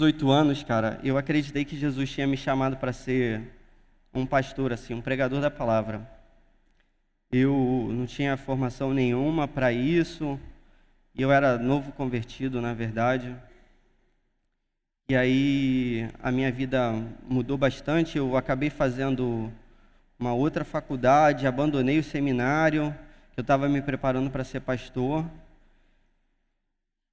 18 anos, cara, eu acreditei que Jesus tinha me chamado para ser um pastor, assim, um pregador da palavra. Eu não tinha formação nenhuma para isso, e eu era novo convertido, na verdade. E aí a minha vida mudou bastante, eu acabei fazendo uma outra faculdade, abandonei o seminário, que eu estava me preparando para ser pastor.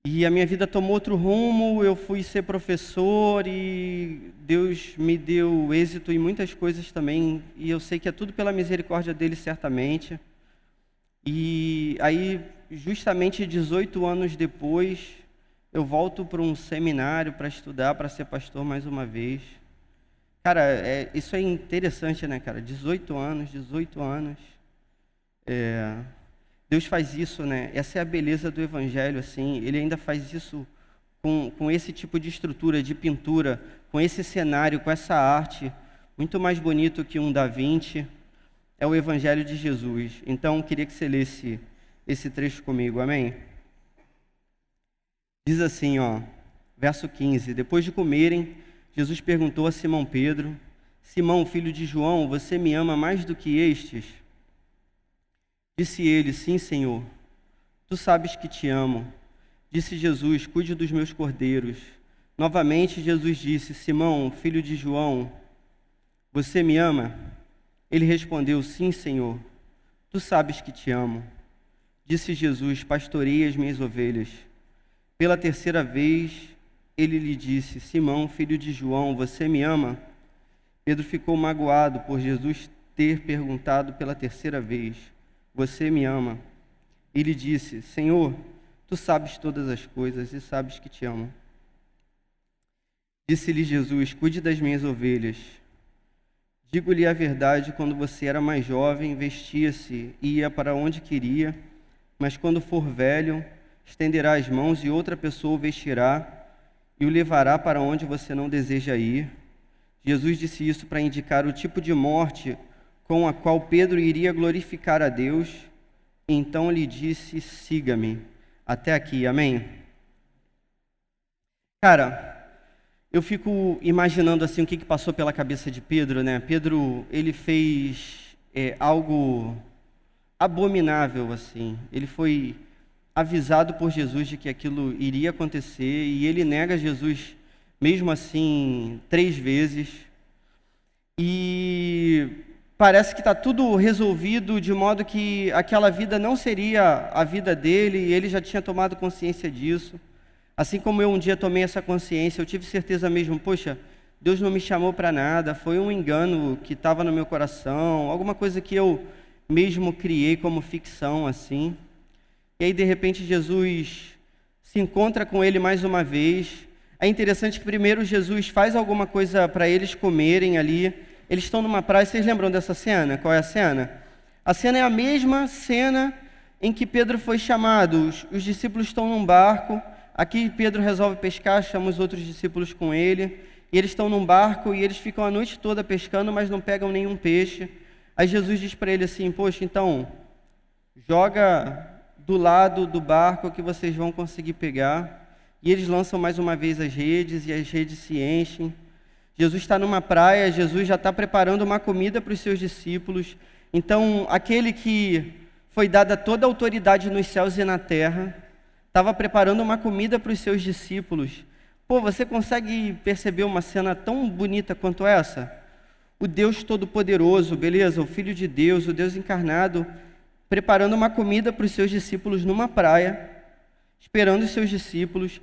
E a minha vida tomou outro rumo, eu fui ser professor e Deus me deu êxito em muitas coisas também, e eu sei que é tudo pela misericórdia dele, certamente. E aí, justamente 18 anos depois, eu volto para um seminário para estudar, para ser pastor mais uma vez. Cara, isso é interessante, né, cara? 18 anos. Deus faz isso, né? Essa é a beleza do Evangelho, assim. Ele ainda faz isso com esse tipo de estrutura, de pintura, com esse cenário, com essa arte, muito mais bonito que um Da Vinci. É o Evangelho de Jesus. Então, eu queria que você lesse esse trecho comigo, amém? Diz assim, ó, verso 15: Depois de comerem, Jesus perguntou a Simão Pedro: Simão, filho de João, você me ama mais do que estes? Disse ele: Sim, Senhor, tu sabes que te amo. Disse Jesus: Cuide dos meus cordeiros. Novamente Jesus disse: Simão, filho de João, você me ama? Ele respondeu: Sim, Senhor, tu sabes que te amo. Disse Jesus: Pastorei as minhas ovelhas. Pela terceira vez ele lhe disse: Simão, filho de João, você me ama? Pedro ficou magoado por Jesus ter perguntado pela terceira vez: Você me ama? Ele disse: Senhor, tu sabes todas as coisas e sabes que te amo. Disse-lhe Jesus: Cuide das minhas ovelhas. Digo-lhe a verdade, quando você era mais jovem, vestia-se e ia para onde queria, mas quando for velho, estenderá as mãos e outra pessoa o vestirá e o levará para onde você não deseja ir. Jesus disse isso para indicar o tipo de morte com a qual Pedro iria glorificar a Deus. Então lhe disse: Siga-me. Até aqui, amém? Cara, eu fico imaginando assim o que passou pela cabeça de Pedro, né? Pedro, ele fez algo abominável, assim. Ele foi avisado por Jesus de que aquilo iria acontecer e ele nega Jesus, mesmo assim, 3 vezes. E parece que está tudo resolvido de modo que aquela vida não seria a vida dele e ele já tinha tomado consciência disso. Assim como eu um dia tomei essa consciência, eu tive certeza mesmo, poxa, Deus não me chamou para nada, foi um engano que estava no meu coração, alguma coisa que eu mesmo criei como ficção, assim. E aí, de repente, Jesus se encontra com ele mais uma vez. É interessante que primeiro Jesus faz alguma coisa para eles comerem ali. Eles estão numa praia, vocês lembram dessa cena? Qual é a cena? A cena é a mesma cena em que Pedro foi chamado. Os discípulos estão num barco. Aqui Pedro resolve pescar, chama os outros discípulos com ele. E eles estão num barco e eles ficam a noite toda pescando, mas não pegam nenhum peixe. Aí Jesus diz para ele assim: Poxa, então, joga do lado do barco que vocês vão conseguir pegar. E eles lançam mais uma vez as redes e as redes se enchem. Jesus está numa praia, Jesus já está preparando uma comida para os seus discípulos. Então, aquele que foi dada toda a autoridade nos céus e na terra, estava preparando uma comida para os seus discípulos. Pô, você consegue perceber uma cena tão bonita quanto essa? O Deus Todo-Poderoso, beleza? O Filho de Deus, o Deus encarnado, preparando uma comida para os seus discípulos numa praia, esperando os seus discípulos.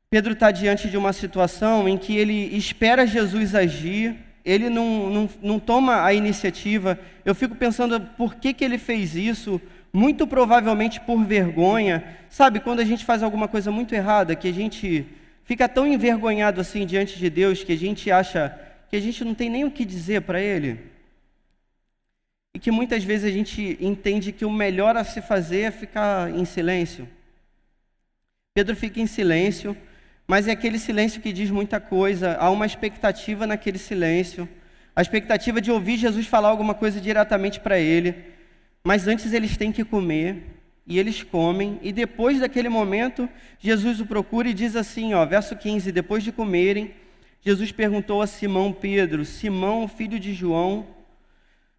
Pedro está diante de uma situação em que ele espera Jesus agir, ele não toma a iniciativa. Eu fico pensando por que ele fez isso, muito provavelmente por vergonha. Sabe, quando a gente faz alguma coisa muito errada, que a gente fica tão envergonhado assim diante de Deus, que a gente acha que a gente não tem nem o que dizer para Ele. E que muitas vezes a gente entende que o melhor a se fazer é ficar em silêncio. Pedro fica em silêncio, mas é aquele silêncio que diz muita coisa. Há uma expectativa naquele silêncio, a expectativa de ouvir Jesus falar alguma coisa diretamente para ele. Mas antes eles têm que comer. e eles comem, e depois daquele momento, Jesus o procura e diz assim, verso 15, depois de comerem, Jesus perguntou a Simão Pedro, Simão, filho de João,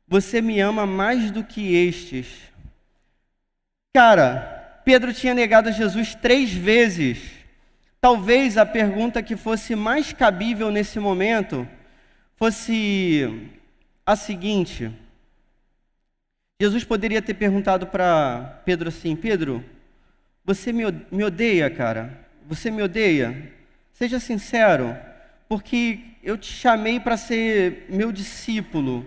você me ama mais do que estes? Cara, Pedro tinha negado a Jesus 3 vezes. Talvez a pergunta que fosse mais cabível nesse momento fosse a seguinte: Jesus poderia ter perguntado para Pedro assim, Pedro, você me odeia, cara? Você me odeia? Seja sincero, porque eu te chamei para ser meu discípulo,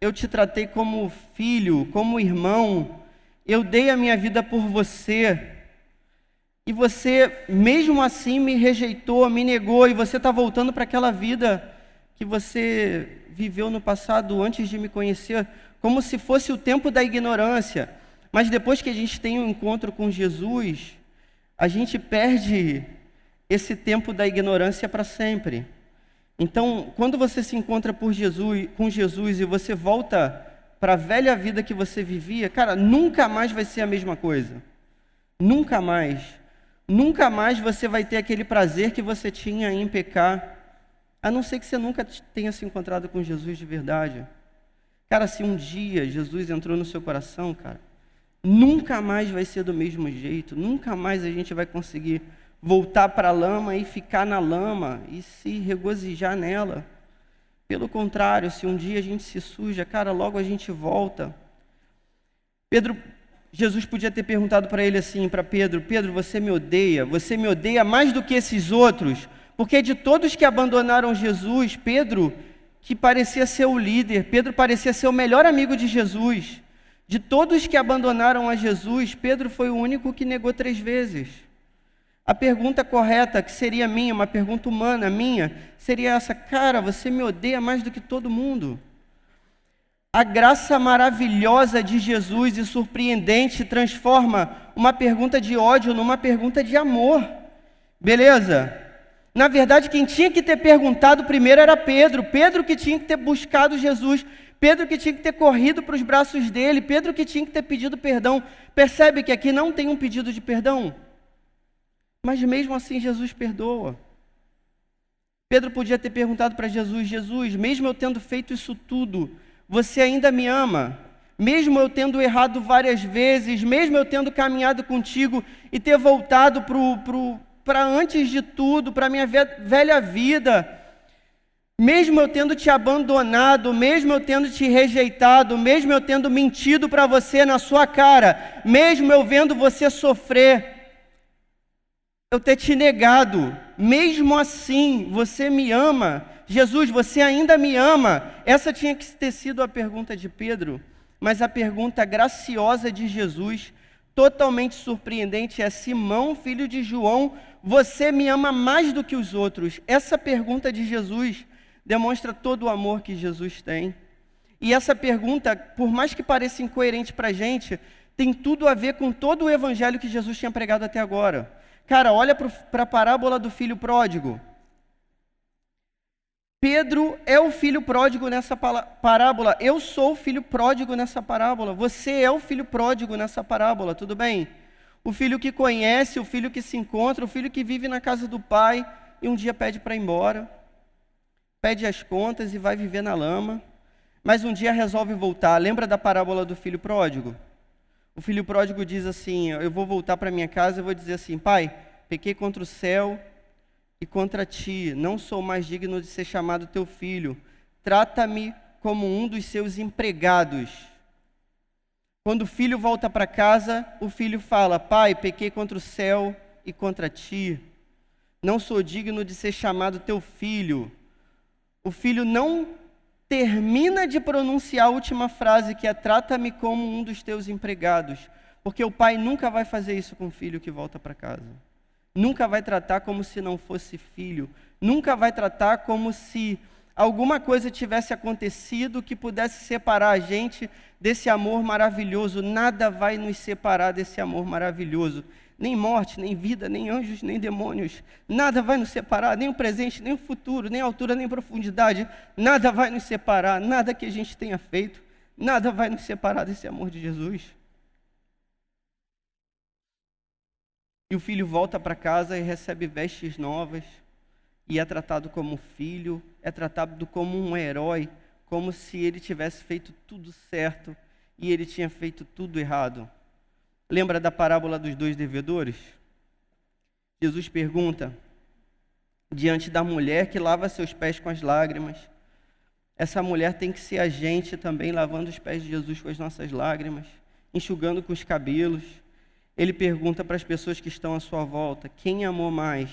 eu te tratei como filho, como irmão, eu dei a minha vida por você, e você mesmo assim me rejeitou, me negou, e você está voltando para aquela vida que você viveu no passado antes de me conhecer, como se fosse o tempo da ignorância. Mas depois que a gente tem um encontro com Jesus, a gente perde esse tempo da ignorância para sempre. Então, quando você se encontra com Jesus e você volta para a velha vida que você vivia, cara, nunca mais vai ser a mesma coisa. Nunca mais. Nunca mais você vai ter aquele prazer que você tinha em pecar, a não ser que você nunca tenha se encontrado com Jesus de verdade. Cara, se um dia Jesus entrou no seu coração, cara, nunca mais vai ser do mesmo jeito, nunca mais a gente vai conseguir voltar para a lama e ficar na lama e se regozijar nela. Pelo contrário, se um dia a gente se suja, cara, logo a gente volta. Jesus podia ter perguntado para ele assim, para Pedro, Pedro, você me odeia mais do que esses outros, porque de todos que abandonaram Jesus, Pedro, que parecia ser o líder, Pedro parecia ser o melhor amigo de Jesus, de todos que abandonaram a Jesus, Pedro foi o único que negou 3 vezes. A pergunta correta, que seria minha, uma pergunta humana minha, seria essa, cara, você me odeia mais do que todo mundo. A graça maravilhosa de Jesus e surpreendente transforma uma pergunta de ódio numa pergunta de amor. Beleza? Na verdade, quem tinha que ter perguntado primeiro era Pedro. Pedro que tinha que ter buscado Jesus. Pedro que tinha que ter corrido para os braços dele. Pedro que tinha que ter pedido perdão. Percebe que aqui não tem um pedido de perdão? Mas mesmo assim Jesus perdoa. Pedro podia ter perguntado para Jesus, Jesus, mesmo eu tendo feito isso tudo, você ainda me ama? Mesmo eu tendo errado várias vezes, mesmo eu tendo caminhado contigo e ter voltado para antes de tudo, para a minha velha vida, mesmo eu tendo te abandonado, mesmo eu tendo te rejeitado, mesmo eu tendo mentido para você na sua cara, mesmo eu vendo você sofrer, eu ter te negado, mesmo assim você me ama? Jesus, você ainda me ama? Essa tinha que ter sido a pergunta de Pedro, mas a pergunta graciosa de Jesus, totalmente surpreendente, é: Simão, filho de João, você me ama mais do que os outros? Essa pergunta de Jesus demonstra todo o amor que Jesus tem. E essa pergunta, por mais que pareça incoerente para a gente, tem tudo a ver com todo o evangelho que Jesus tinha pregado até agora. Cara, olha para a parábola do filho pródigo. Pedro é o filho pródigo nessa parábola. Eu sou o filho pródigo nessa parábola. Você é o filho pródigo nessa parábola, tudo bem? O filho que conhece, o filho que se encontra, o filho que vive na casa do pai e um dia pede para ir embora, pede as contas e vai viver na lama, mas um dia resolve voltar. Lembra da parábola do filho pródigo? O filho pródigo diz assim: eu vou voltar para minha casa e vou dizer assim, pai, pequei contra o céu e contra ti, não sou mais digno de ser chamado teu filho, trata-me como um dos seus empregados. Quando o filho volta para casa, o filho fala, pai, pequei contra o céu e contra ti, não sou digno de ser chamado teu filho. O filho não termina de pronunciar a última frase, que é trata-me como um dos teus empregados, porque o pai nunca vai fazer isso com o filho que volta para casa. Nunca vai tratar como se não fosse filho, nunca vai tratar como se alguma coisa tivesse acontecido que pudesse separar a gente desse amor maravilhoso. Nada vai nos separar desse amor maravilhoso. Nem morte, nem vida, nem anjos, nem demônios. Nada vai nos separar, nem o presente, nem o futuro, nem altura, nem profundidade. Nada vai nos separar, nada que a gente tenha feito, nada vai nos separar desse amor de Jesus. E o filho volta para casa e recebe vestes novas, e é tratado como filho, é tratado como um herói, como se ele tivesse feito tudo certo e ele tinha feito tudo errado. Lembra da parábola dos dois devedores? Jesus pergunta, diante da mulher que lava seus pés com as lágrimas, essa mulher tem que ser a gente também lavando os pés de Jesus com as nossas lágrimas, enxugando com os cabelos. Ele pergunta para as pessoas que estão à sua volta, quem amou mais?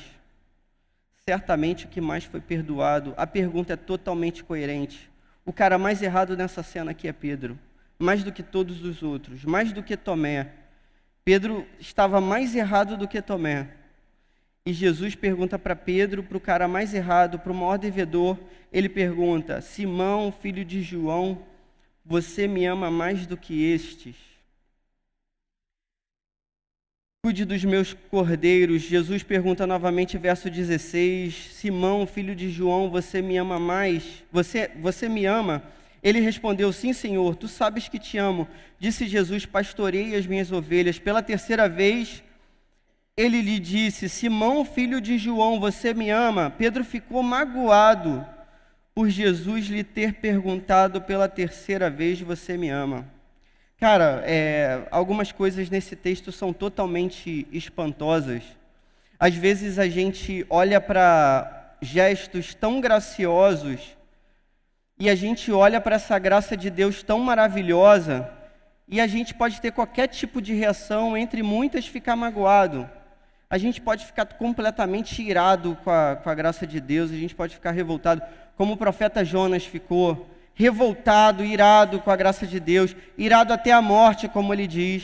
Certamente o que mais foi perdoado. A pergunta é totalmente coerente. O cara mais errado nessa cena aqui é Pedro, mais do que todos os outros, mais do que Tomé. Pedro estava mais errado do que Tomé. E Jesus pergunta para Pedro, para o cara mais errado, para o maior devedor, ele pergunta, Simão, filho de João, você me ama mais do que estes? Cuide dos meus cordeiros. Jesus pergunta novamente, verso 16, Simão, filho de João, você me ama mais? Você me ama? Ele respondeu, sim, Senhor, tu sabes que te amo. Disse Jesus, pastorei as minhas ovelhas. Pela terceira vez, ele lhe disse, Simão, filho de João, você me ama? Pedro ficou magoado por Jesus lhe ter perguntado pela terceira vez, você me ama? Cara, algumas coisas nesse texto são totalmente espantosas. Às vezes a gente olha para gestos tão graciosos e a gente olha para essa graça de Deus tão maravilhosa e a gente pode ter qualquer tipo de reação, entre muitas ficar magoado. A gente pode ficar completamente irado com a graça de Deus, a gente pode ficar revoltado, como o profeta Jonas ficou, revoltado, irado com a graça de Deus, irado até a morte, como ele diz.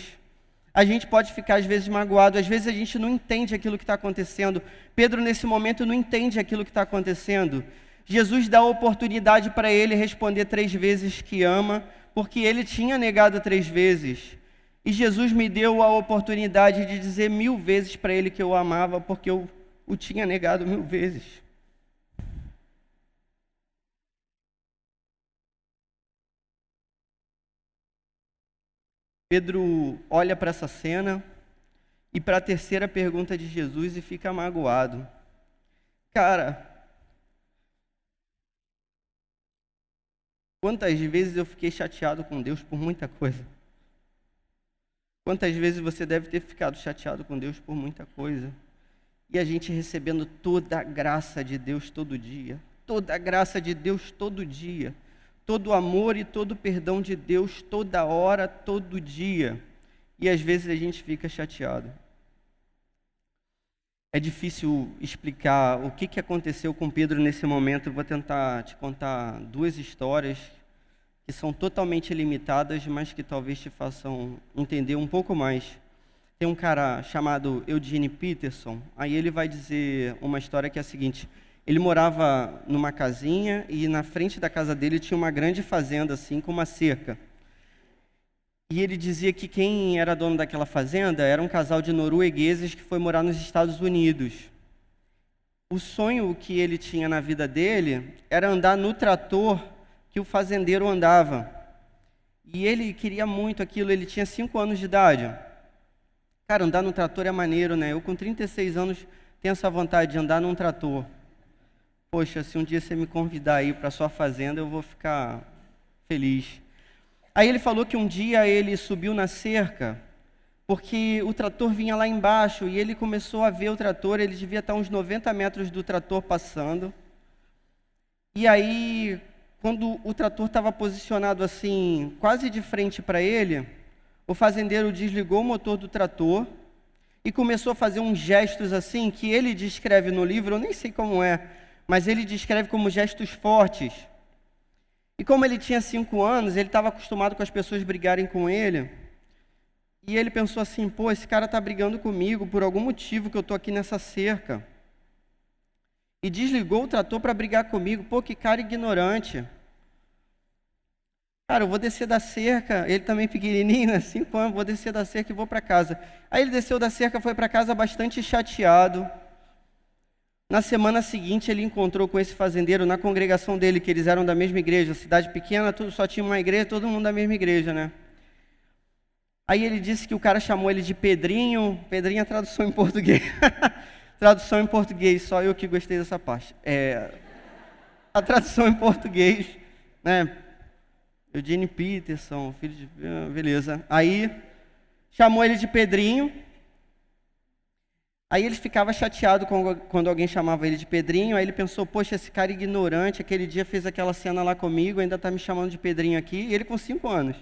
A gente pode ficar, às vezes, magoado, às vezes a gente não entende aquilo que está acontecendo. Pedro, nesse momento, não entende aquilo que está acontecendo. Jesus dá a oportunidade para ele responder 3 vezes que ama, porque ele tinha negado 3 vezes. E Jesus me deu a oportunidade de dizer 1000 vezes para ele que eu o amava, porque eu o tinha negado 1000 vezes. Pedro olha para essa cena e para a terceira pergunta de Jesus e fica magoado. Cara, quantas vezes eu fiquei chateado com Deus por muita coisa? Quantas vezes você deve ter ficado chateado com Deus por muita coisa? E a gente recebendo toda a graça de Deus todo dia, toda a graça de Deus todo dia, todo o amor e todo o perdão de Deus toda hora, todo dia. E às vezes a gente fica chateado. É difícil explicar o que aconteceu com Pedro nesse momento. Eu vou tentar te contar 2 histórias que são totalmente limitadas, mas que talvez te façam entender um pouco mais. Tem um cara chamado Eugene Peterson, aí ele vai dizer uma história que é a seguinte: ele morava numa casinha e na frente da casa dele tinha uma grande fazenda, assim, com uma cerca. E ele dizia que quem era dono daquela fazenda era um casal de noruegueses que foi morar nos Estados Unidos. O sonho que ele tinha na vida dele era andar no trator que o fazendeiro andava. E ele queria muito aquilo, ele tinha 5 anos de idade. Cara, andar no trator é maneiro, né? Eu com 36 anos tenho essa vontade de andar num trator. Poxa, se um dia você me convidar aí para sua fazenda, eu vou ficar feliz. Aí ele falou que um dia ele subiu na cerca, porque o trator vinha lá embaixo, e ele começou a ver o trator, ele devia estar uns 90 metros do trator passando. E aí, quando o trator estava posicionado assim, quase de frente para ele, o fazendeiro desligou o motor do trator e começou a fazer uns gestos assim, que ele descreve no livro, eu nem sei como é, mas ele descreve como gestos fortes. E como ele tinha 5 anos, ele estava acostumado com as pessoas brigarem com ele. E ele pensou assim, pô, esse cara está brigando comigo por algum motivo que eu estou aqui nessa cerca. E desligou o trator para brigar comigo. Pô, que cara ignorante. Cara, eu vou descer da cerca, ele também pequenininho, né, 5 anos, vou descer da cerca e vou para casa. Aí ele desceu da cerca, foi para casa bastante chateado. Na semana seguinte, ele encontrou com esse fazendeiro na congregação dele, que eles eram da mesma igreja, cidade pequena, só tinha uma igreja, todo mundo da mesma igreja, né? Aí ele disse que o cara chamou ele de Pedrinho. Pedrinho é tradução em português. Tradução em português, só eu que gostei dessa parte. A tradução em português, né? Eugene Peterson, filho de... Beleza. Aí chamou ele de Pedrinho. Aí ele ficava chateado quando alguém chamava ele de Pedrinho. Aí ele pensou, poxa, esse cara ignorante, aquele dia fez aquela cena lá comigo, ainda está me chamando de Pedrinho aqui. E ele com 5 anos.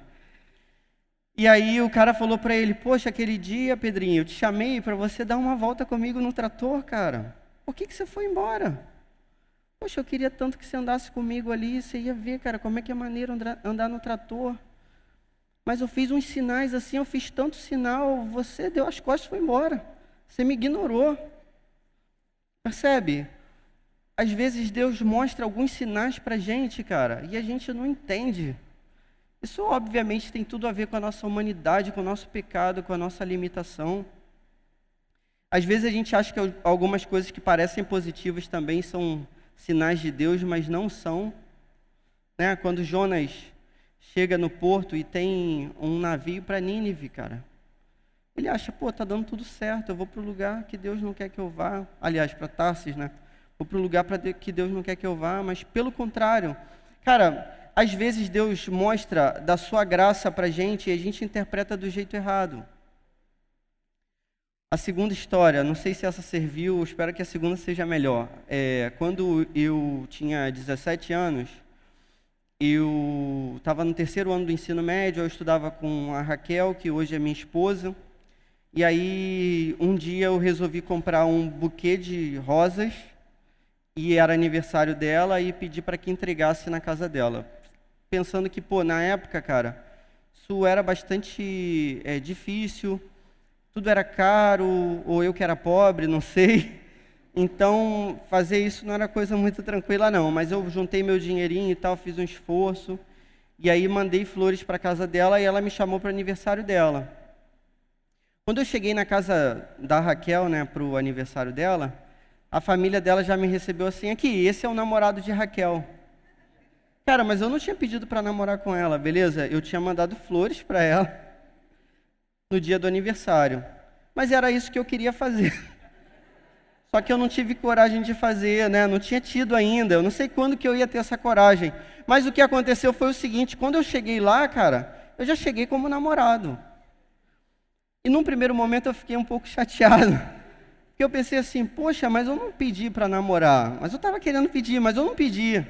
E aí o cara falou para ele, poxa, aquele dia, Pedrinho, eu te chamei para você dar uma volta comigo no trator, cara. Por que você foi embora? Poxa, eu queria tanto que você andasse comigo ali, você ia ver, cara, como é que é maneiro andar no trator. Mas eu fiz uns sinais assim, eu fiz tanto sinal, você deu as costas e foi embora. Você me ignorou. Percebe? Às vezes Deus mostra alguns sinais pra gente, cara, e a gente não entende. Isso obviamente tem tudo a ver com a nossa humanidade, com o nosso pecado, com a nossa limitação. Às vezes a gente acha que algumas coisas que parecem positivas também são sinais de Deus, mas não são. Né? Quando Jonas chega no porto e tem um navio para Nínive, cara, ele acha, pô, tá dando tudo certo, eu vou para o lugar que Deus não quer que eu vá. Aliás, para Tarsis, né? Vou para o lugar que Deus não quer que eu vá, mas pelo contrário. Cara, às vezes Deus mostra da sua graça para a gente e a gente interpreta do jeito errado. A segunda história, não sei se essa serviu, espero que a segunda seja melhor. Quando eu tinha 17 anos, eu estava no 3º ano do ensino médio, eu estudava com a Raquel, que hoje é minha esposa. E aí, um dia eu resolvi comprar um buquê de rosas, e era aniversário dela, e pedi para que entregasse na casa dela. Pensando que, pô, na época, cara, isso era bastante difícil, tudo era caro, ou eu que era pobre, não sei. Então, fazer isso não era coisa muito tranquila, não. Mas eu juntei meu dinheirinho e tal, fiz um esforço, e aí mandei flores para a casa dela, e ela me chamou para o aniversário dela. Quando eu cheguei na casa da Raquel, né, para o aniversário dela, a família dela já me recebeu assim, aqui, esse é o namorado de Raquel. Cara, mas eu não tinha pedido para namorar com ela, beleza? Eu tinha mandado flores para ela no dia do aniversário. Mas era isso que eu queria fazer. Só que eu não tive coragem de fazer, né? Não tinha tido ainda. Eu não sei quando que eu ia ter essa coragem. Mas o que aconteceu foi o seguinte, quando eu cheguei lá, cara, eu já cheguei como namorado. E num primeiro momento eu fiquei um pouco chateado. Porque eu pensei assim, poxa, mas eu não pedi para namorar. Mas eu estava querendo pedir, mas eu não pedi.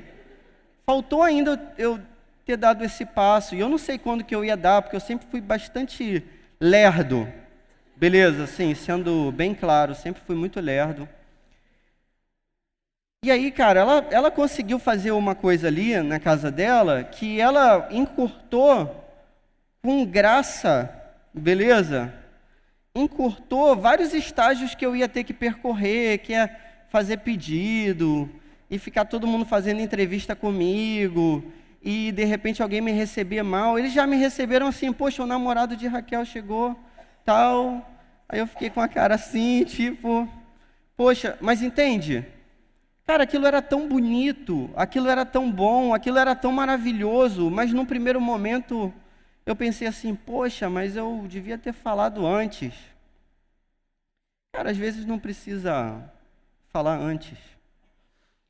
Faltou ainda eu ter dado esse passo. E eu não sei quando que eu ia dar, porque eu sempre fui bastante lerdo. Beleza, assim, sendo bem claro, sempre fui muito lerdo. E aí, cara, ela conseguiu fazer uma coisa ali na casa dela que ela encurtou com graça, beleza? Encurtou vários estágios que eu ia ter que percorrer, que é fazer pedido, e ficar todo mundo fazendo entrevista comigo, e de repente alguém me receber mal. Eles já me receberam assim, poxa, o namorado de Raquel chegou, tal. Aí eu fiquei com a cara assim, tipo, poxa, mas entende? Cara, aquilo era tão bonito, aquilo era tão bom, aquilo era tão maravilhoso, mas num primeiro momento eu pensei assim, poxa, mas eu devia ter falado antes. Cara, às vezes não precisa falar antes.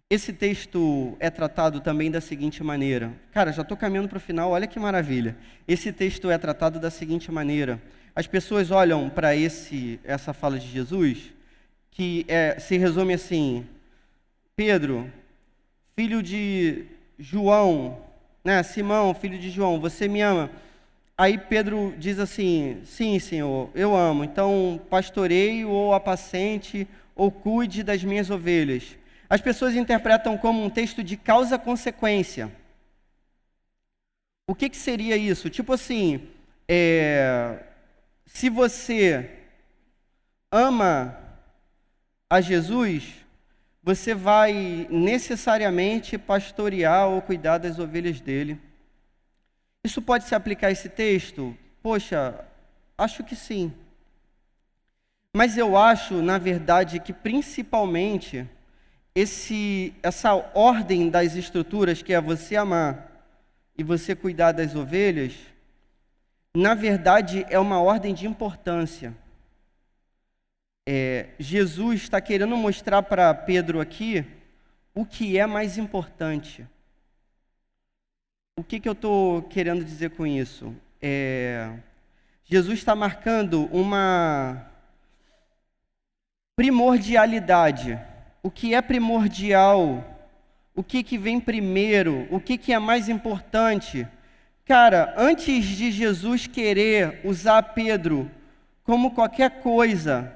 Esse texto é tratado também da seguinte maneira. Cara, já estou caminhando para o final, olha que maravilha. Esse texto é tratado da seguinte maneira. As pessoas olham para essa fala de Jesus, que se resume assim, Pedro, filho de João, né? Simão, filho de João, você me ama? Aí Pedro diz assim, sim, Senhor, eu amo, então pastoreie ou apacente ou cuide das minhas ovelhas. As pessoas interpretam como um texto de causa-consequência. O que seria isso? Tipo assim, se você ama a Jesus, você vai necessariamente pastorear ou cuidar das ovelhas dele. Isso pode se aplicar a esse texto? Poxa, acho que sim. Mas eu acho, na verdade, que principalmente essa ordem das escrituras, que é você amar e você cuidar das ovelhas, na verdade, é uma ordem de importância. Jesus está querendo mostrar para Pedro aqui o que é mais importante. O que eu estou querendo dizer com isso? Jesus está marcando uma primordialidade. O que é primordial? O que vem primeiro? O que é mais importante? Cara, antes de Jesus querer usar Pedro como qualquer coisa,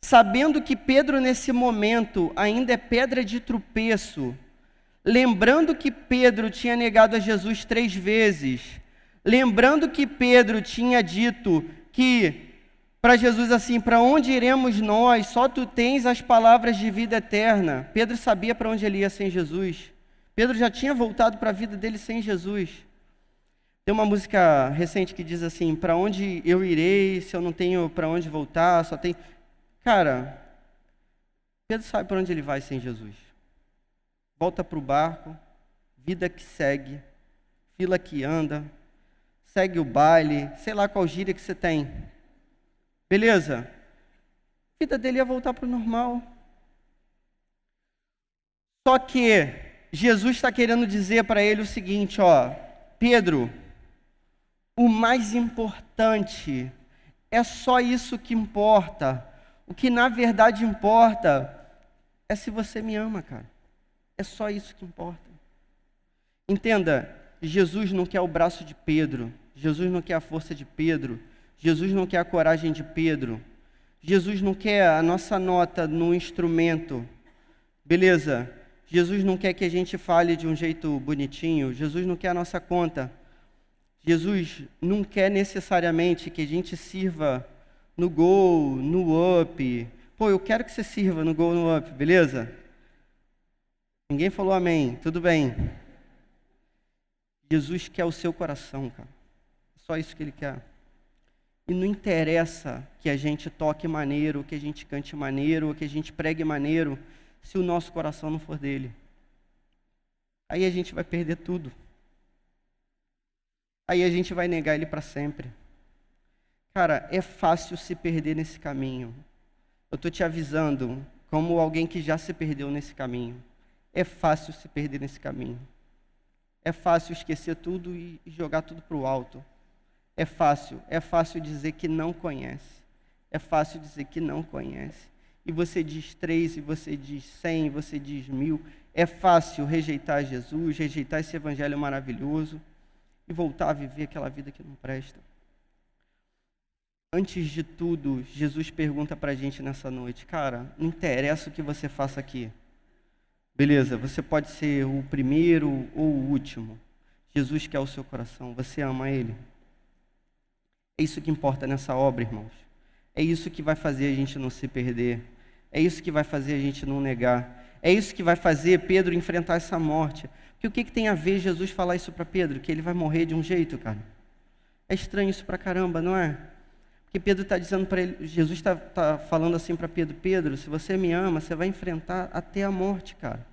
sabendo que Pedro nesse momento ainda é pedra de tropeço, lembrando que Pedro tinha negado a Jesus 3 vezes, lembrando que Pedro tinha dito que para Jesus assim, para onde iremos nós? Só tu tens as palavras de vida eterna. Pedro sabia para onde ele ia sem Jesus. Pedro já tinha voltado para a vida dele sem Jesus. Tem uma música recente que diz assim, para onde eu irei se eu não tenho para onde voltar, só tem... Cara, Pedro sabe para onde ele vai sem Jesus. Volta para o barco, vida que segue, fila que anda, segue o baile, sei lá qual gíria que você tem. Beleza? A vida dele ia voltar para o normal. Só que Jesus está querendo dizer para ele o seguinte, Pedro, o mais importante é só isso que importa. O que na verdade importa é se você me ama, cara. É só isso que importa. Entenda, Jesus não quer o braço de Pedro. Jesus não quer a força de Pedro. Jesus não quer a coragem de Pedro. Jesus não quer a nossa nota no instrumento. Beleza? Jesus não quer que a gente fale de um jeito bonitinho. Jesus não quer a nossa conta. Jesus não quer necessariamente que a gente sirva no Gol, no Up. Pô, eu quero que você sirva no Gol, no Up, beleza? Ninguém falou amém. Tudo bem. Jesus quer o seu coração, cara. É só isso que ele quer. E não interessa que a gente toque maneiro, que a gente cante maneiro, que a gente pregue maneiro, se o nosso coração não for dele. Aí a gente vai perder tudo. Aí a gente vai negar ele para sempre. Cara, é fácil se perder nesse caminho. Eu estou te avisando, como alguém que já se perdeu nesse caminho. É fácil se perder nesse caminho. É fácil esquecer tudo e jogar tudo para o alto. É fácil dizer que não conhece. É fácil dizer que não conhece. E você diz 3, e você diz 100, e você diz 1000. É fácil rejeitar Jesus, rejeitar esse evangelho maravilhoso e voltar a viver aquela vida que não presta. Antes de tudo, Jesus pergunta para a gente nessa noite, cara, não interessa o que você faça aqui. Beleza, você pode ser o primeiro ou o último. Jesus quer o seu coração, você ama Ele. É isso que importa nessa obra, irmãos. É isso que vai fazer a gente não se perder. É isso que vai fazer a gente não negar. É isso que vai fazer Pedro enfrentar essa morte. Porque o que tem a ver Jesus falar isso para Pedro? Que ele vai morrer de um jeito, cara. É estranho isso pra caramba, não é? Porque Pedro está dizendo para ele, Jesus está falando assim para Pedro, Pedro, se você me ama, você vai enfrentar até a morte, cara.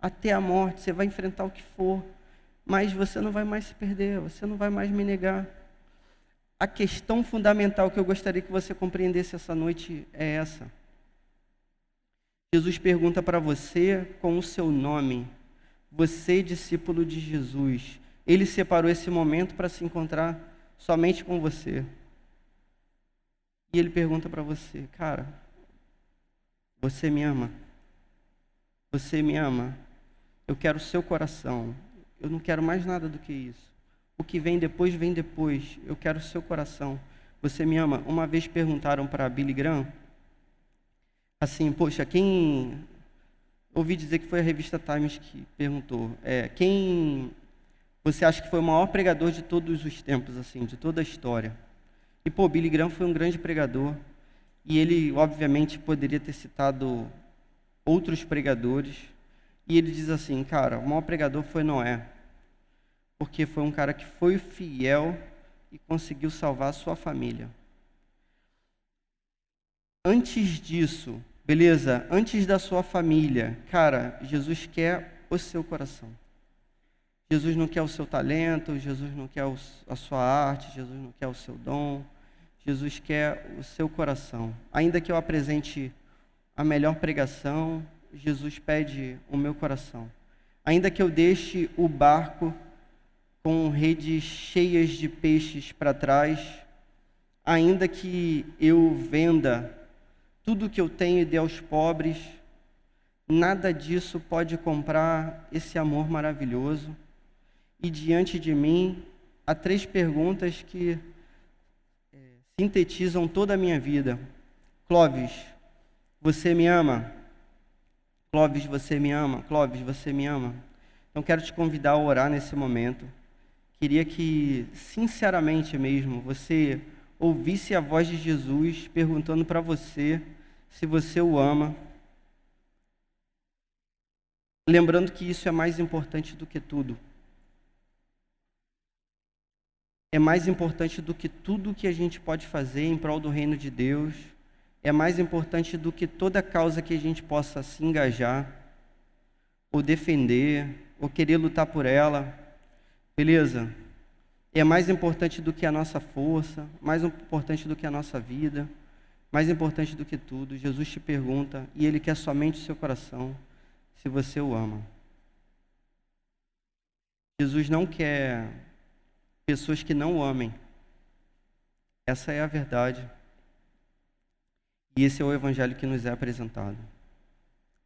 Até a morte, você vai enfrentar o que for. Mas você não vai mais se perder, você não vai mais me negar. A questão fundamental que eu gostaria que você compreendesse essa noite é essa. Jesus pergunta para você com o seu nome. Você, discípulo de Jesus. Ele separou esse momento para se encontrar somente com você. E ele pergunta para você, cara, você me ama? Você me ama? Eu quero o seu coração. Eu não quero mais nada do que isso. O que vem depois, vem depois. Eu quero o seu coração. Você me ama? Uma vez perguntaram para Billy Graham, assim, poxa, quem... Ouvi dizer que foi a revista Times que perguntou, quem você acha que foi o maior pregador de todos os tempos, assim, de toda a história? E, Billy Graham foi um grande pregador. E ele, obviamente, poderia ter citado outros pregadores. E ele diz assim, cara, o maior pregador foi Noé. Porque foi um cara que foi fiel e conseguiu salvar a sua família. Antes disso, beleza? Antes da sua família, cara, Jesus quer o seu coração. Jesus não quer o seu talento, Jesus não quer a sua arte, Jesus não quer o seu dom, Jesus quer o seu coração. Ainda que eu apresente a melhor pregação, Jesus pede o meu coração. Ainda que eu deixe o barco com redes cheias de peixes para trás, ainda que eu venda tudo que eu tenho e dê aos pobres, nada disso pode comprar esse amor maravilhoso. E diante de mim, há 3 perguntas que sintetizam toda a minha vida. Clóvis, você me ama? Clóvis, você me ama? Clóvis, você me ama? Então quero te convidar a orar nesse momento. Queria que, sinceramente mesmo, você ouvisse a voz de Jesus perguntando para você se você o ama. Lembrando que isso é mais importante do que tudo. É mais importante do que tudo que a gente pode fazer em prol do reino de Deus. É mais importante do que toda causa que a gente possa se engajar, ou defender, ou querer lutar por ela. Beleza? É mais importante do que a nossa força, mais importante do que a nossa vida, mais importante do que tudo. Jesus te pergunta, e Ele quer somente o seu coração, se você o ama. Jesus não quer pessoas que não o amem. Essa é a verdade. E esse é o evangelho que nos é apresentado.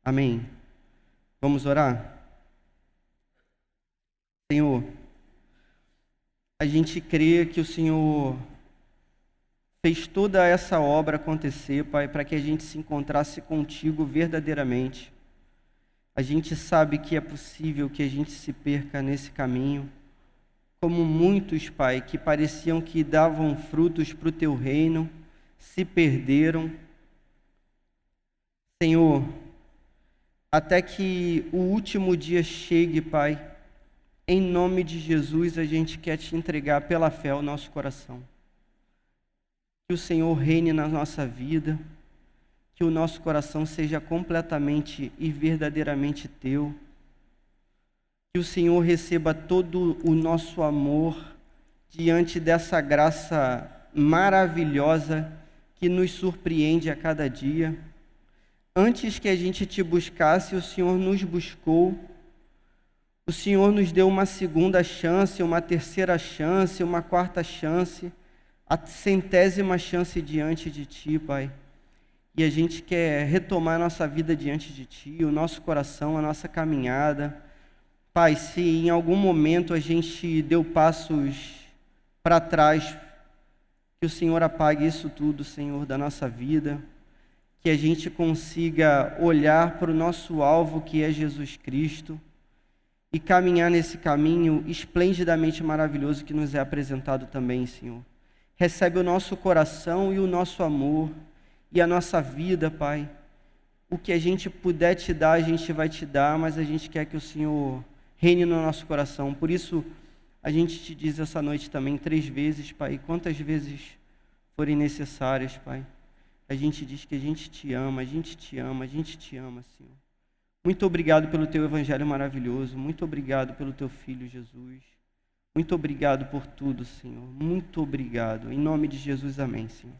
Amém. Vamos orar? Senhor, a gente crê que o Senhor fez toda essa obra acontecer, Pai, para que a gente se encontrasse contigo verdadeiramente. A gente sabe que é possível que a gente se perca nesse caminho, como muitos, Pai, que pareciam que davam frutos para o Teu reino, se perderam. Senhor, até que o último dia chegue, Pai, em nome de Jesus, a gente quer Te entregar pela fé o nosso coração. Que o Senhor reine na nossa vida, que o nosso coração seja completamente e verdadeiramente Teu. Que o Senhor receba todo o nosso amor diante dessa graça maravilhosa que nos surpreende a cada dia. Antes que a gente Te buscasse, o Senhor nos buscou. O Senhor nos deu uma segunda chance, uma terceira chance, uma quarta chance, a 100ª chance diante de Ti, Pai. E a gente quer retomar a nossa vida diante de Ti, o nosso coração, a nossa caminhada. Pai, se em algum momento a gente deu passos para trás, que o Senhor apague isso tudo, Senhor, da nossa vida, que a gente consiga olhar para o nosso alvo, que é Jesus Cristo, e caminhar nesse caminho esplendidamente maravilhoso que nos é apresentado também, Senhor. Recebe o nosso coração e o nosso amor e a nossa vida, Pai. O que a gente puder Te dar, a gente vai Te dar, mas a gente quer que o Senhor reine no nosso coração. Por isso, a gente Te diz essa noite também 3 vezes, Pai, quantas vezes forem necessárias, Pai. A gente diz que a gente Te ama, a gente Te ama, a gente Te ama, Senhor. Muito obrigado pelo Teu evangelho maravilhoso, muito obrigado pelo Teu Filho Jesus. Muito obrigado por tudo, Senhor. Muito obrigado. Em nome de Jesus, amém, Senhor.